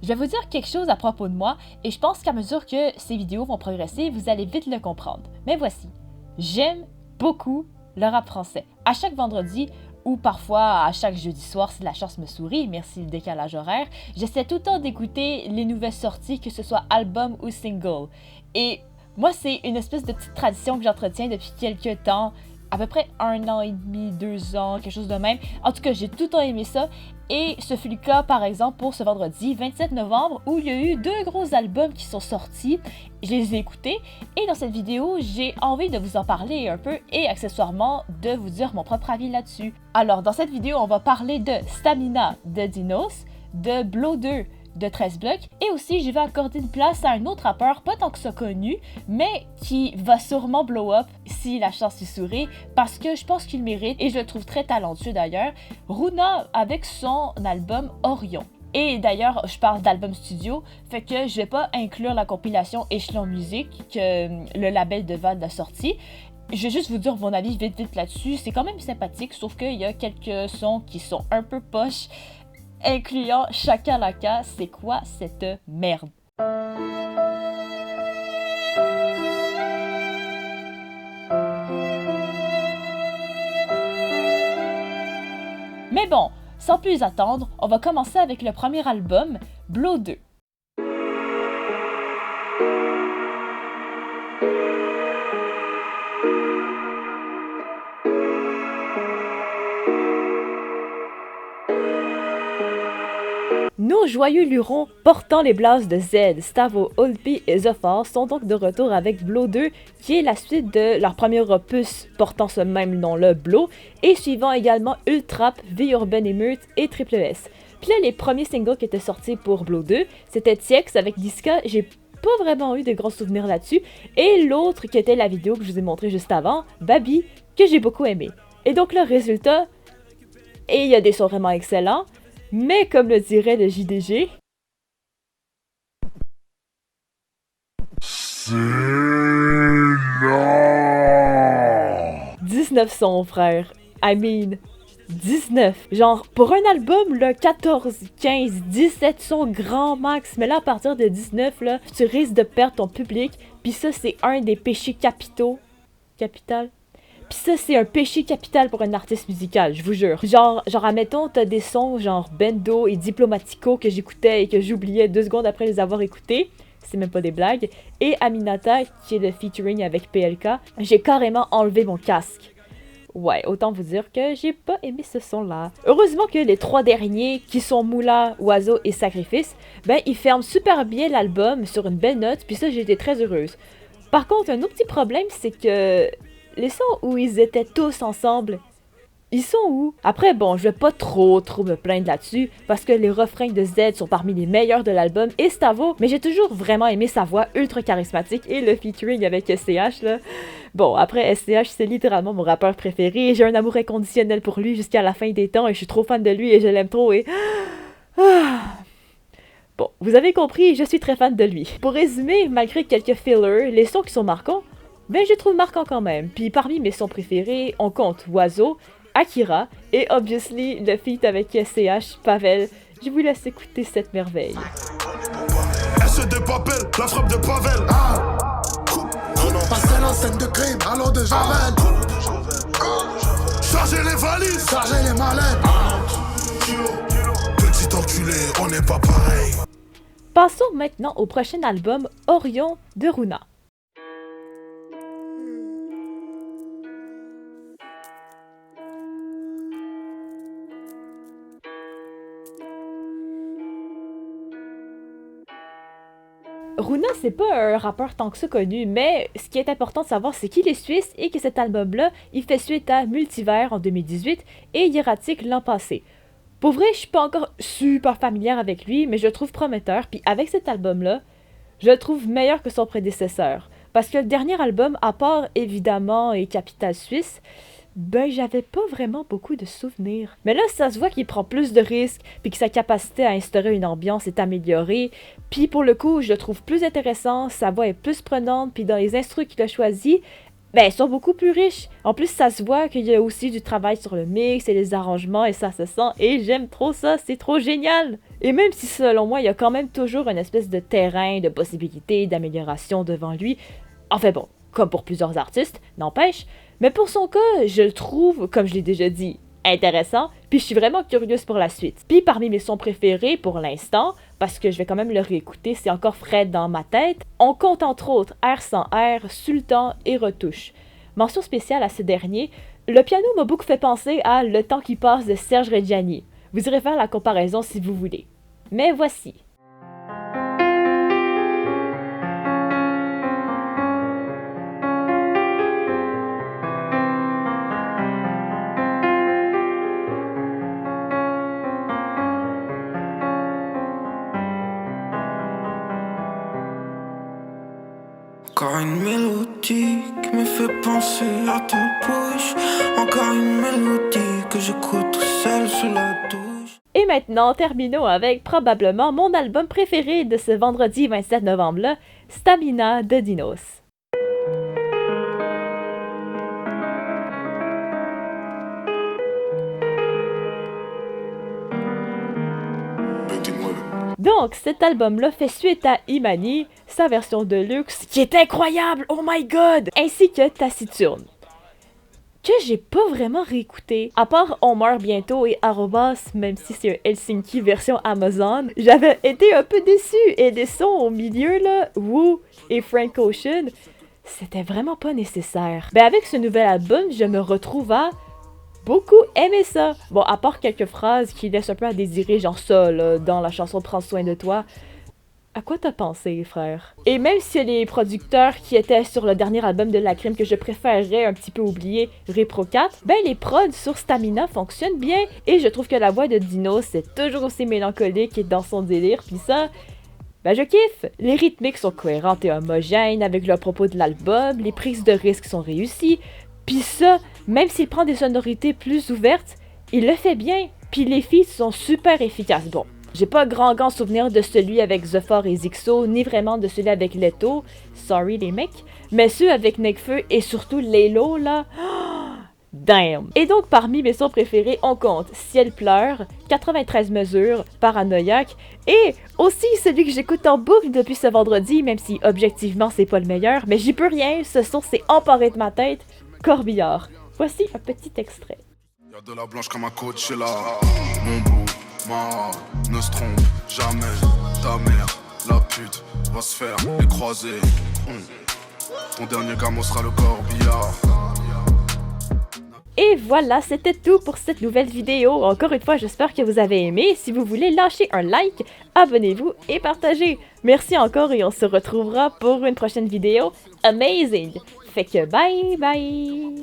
Je vais vous dire quelque chose à propos de moi et je pense qu'à mesure que ces vidéos vont progresser, vous allez vite le comprendre. Mais voici, j'aime beaucoup le rap français. À chaque vendredi ou parfois à chaque jeudi soir si la chance me sourit, merci le décalage horaire, j'essaie tout le temps d'écouter les nouvelles sorties, que ce soit album ou single. Et moi, c'est une espèce de petite tradition que j'entretiens depuis quelques temps, à peu près 1 an et demi, 2 ans, quelque chose de même. En tout cas, j'ai tout le temps aimé ça. Et ce fut le cas, par exemple, pour ce vendredi 27 novembre, où il y a eu 2 gros albums qui sont sortis. Je les ai écoutés. Et dans cette vidéo, j'ai envie de vous en parler un peu et accessoirement de vous dire mon propre avis là-dessus. Alors, dans cette vidéo, on va parler de Stamina de Dinos, de Blow 2 de 13 blocs, et aussi je vais accorder une place à un autre rappeur, pas tant que ça connu, mais qui va sûrement blow up si la chance lui sourit, parce que je pense qu'il mérite, et je le trouve très talentueux d'ailleurs, Runa avec son album Orion. Et d'ailleurs, je parle d'album studio, fait que je vais pas inclure la compilation Échelon Musique que le label de Val a sorti. Je vais juste vous dire mon avis vite là-dessus, c'est quand même sympathique, sauf qu'il y a quelques sons qui sont un peu poches, incluant Chaka Laka, c'est quoi cette merde? Mais bon, sans plus attendre, on va commencer avec le premier album, Blow 2. Nos joyeux lurons portant les blases de Z, Stavo, Olpi et Zophar sont donc de retour avec Blow 2, qui est la suite de leur premier opus portant ce même nom-là, Blow, et suivant également Ultrap, V-Urban et Meute et Triple S. Puis là, les premiers singles qui étaient sortis pour Blow 2, c'était TX avec Diska, j'ai pas vraiment eu de grands souvenirs là-dessus, et l'autre qui était la vidéo que je vous ai montrée juste avant, Babi, que j'ai beaucoup aimé. Et donc le résultat, et il y a des sons vraiment excellents, mais comme le dirait le JDG, c'est là 19 sons, frère. I mean, 19. Genre, pour un album, là, 14, 15, 17 sons grand max. Mais là, à partir de 19, là, tu risques de perdre ton public. Puis ça, c'est un des péchés capitaux. Capital? Pis ça, c'est un péché capital pour un artiste musical, je vous jure. Genre, admettons, t'as des sons genre Bendo et Diplomatico que j'écoutais et que j'oubliais 2 secondes après les avoir écoutés. C'est même pas des blagues. Et Aminata, qui est le featuring avec PLK, j'ai carrément enlevé mon casque. Ouais, autant vous dire que j'ai pas aimé ce son-là. Heureusement que les 3 derniers, qui sont Moula, Oiseau et Sacrifice, ben ils ferment super bien l'album sur une belle note, puis ça, j'ai été très heureuse. Par contre, un autre petit problème, c'est que les sons où ils étaient tous ensemble, ils sont où? Après, bon, je vais pas trop me plaindre là-dessus, parce que les refrains de Z sont parmi les meilleurs de l'album, et Stavo, mais j'ai toujours vraiment aimé sa voix ultra charismatique, et le featuring avec SCH, là. Bon, après, SCH, c'est littéralement mon rappeur préféré, et j'ai un amour inconditionnel pour lui jusqu'à la fin des temps, et je suis trop fan de lui, et je l'aime trop, et... Bon, vous avez compris, je suis très fan de lui. Pour résumer, malgré quelques fillers, les sons qui sont marquants, ben je les trouve marquants quand même. Puis parmi mes sons préférés, on compte Oiseau, Akira et obviously le feat avec SCH, Pavel. Je vous laisse écouter cette merveille. SD Papel, la frappe de Pavel. Passer l'enseigne de crime, allons de Javel. Chargez les valises, chargez les mallettes. Petit enculé, on n'est pas pareil. Passons maintenant au prochain album, Orion de Runa. Runa, c'est pas un rappeur tant que ça connu, mais ce qui est important de savoir, c'est qu'il est suisse et que cet album-là, il fait suite à Multivers en 2018 et Hieratic l'an passé. Pour vrai, je suis pas encore super familière avec lui, mais je le trouve prometteur, puis avec cet album-là, je le trouve meilleur que son prédécesseur. Parce que le dernier album, à part évidemment et Capital Suisse, ben j'avais pas vraiment beaucoup de souvenirs. Mais là, ça se voit qu'il prend plus de risques, puis que sa capacité à instaurer une ambiance est améliorée. Puis pour le coup, je le trouve plus intéressant, sa voix est plus prenante, puis dans les instrus qu'il a choisis, Ben, ils sont beaucoup plus riches. En plus, ça se voit qu'il y a aussi du travail sur le mix et les arrangements et ça se sent. Et j'aime trop ça, c'est trop génial. Et même si selon moi, il y a quand même toujours une espèce de terrain de possibilités, d'amélioration devant lui. Enfin bon, comme pour plusieurs artistes, n'empêche. Mais pour son cas, je le trouve, comme je l'ai déjà dit, intéressant, puis je suis vraiment curieuse pour la suite. Puis parmi mes sons préférés pour l'instant, parce que je vais quand même le réécouter, c'est encore frais dans ma tête, on compte entre autres Air sans Air, Sultan et Retouche. Mention spéciale à ce dernier, le piano m'a beaucoup fait penser à Le temps qui passe de Serge Reggiani. Vous irez faire la comparaison si vous voulez. Mais voici. Encore une mélodie qui me fait penser à ta bouche. Encore une mélodie que j'écoute seule sous la douche. Et maintenant, terminons avec probablement mon album préféré de ce vendredi 27 novembre-là, Stamina de Dinos. Donc, cet album-là fait suite à Imani, sa version de luxe, qui est incroyable, oh my god! Ainsi que Taciturne, que j'ai pas vraiment réécouté. À part On meurt bientôt et Arobas, même si c'est un Helsinki version Amazon, j'avais été un peu déçue. Et des sons au milieu, là, Woo et Frank Ocean, c'était vraiment pas nécessaire. Ben avec ce nouvel album, je me retrouve à beaucoup aimer ça. Bon, à part quelques phrases qui laissent un peu à désirer, genre ça, là, dans la chanson Prends soin de toi. À quoi t'as pensé, frère? Et même si les producteurs qui étaient sur le dernier album de La Crime que je préférerais un petit peu oublier, Repro 4, ben les prods sur Stamina fonctionnent bien. Et je trouve que la voix de Dino, c'est toujours aussi mélancolique et dans son délire. Puis ça, ben je kiffe. Les rythmiques sont cohérentes et homogènes avec le propos de l'album, les prises de risques sont réussies. Puis ça, même s'il prend des sonorités plus ouvertes, il le fait bien. Puis les feats sont super efficaces. Bon, j'ai pas grand souvenir de celui avec Zephyr et Zixo, ni vraiment de celui avec Leto, sorry les mecs, mais ceux avec Nekfeu et surtout Laylo là, damn! Et donc parmi mes sons préférés, on compte Ciel pleure, 93 mesures, Paranoïaque, et aussi celui que j'écoute en boucle depuis ce vendredi, même si objectivement c'est pas le meilleur, mais j'y peux rien, ce son s'est emparé de ma tête, Corbillard. Voici un petit extrait. Y'a de la blanche comme un coach là. Mon bout, ma ne se trompe jamais. Ta mère, la pute, va se faire les croisés. Ton dernier gamin sera le corbillard. Et voilà, c'était tout pour cette nouvelle vidéo. Encore une fois, j'espère que vous avez aimé. Si vous voulez lâcher un like, abonnez-vous et partagez. Merci encore et on se retrouvera pour une prochaine vidéo amazing. Fait que bye bye!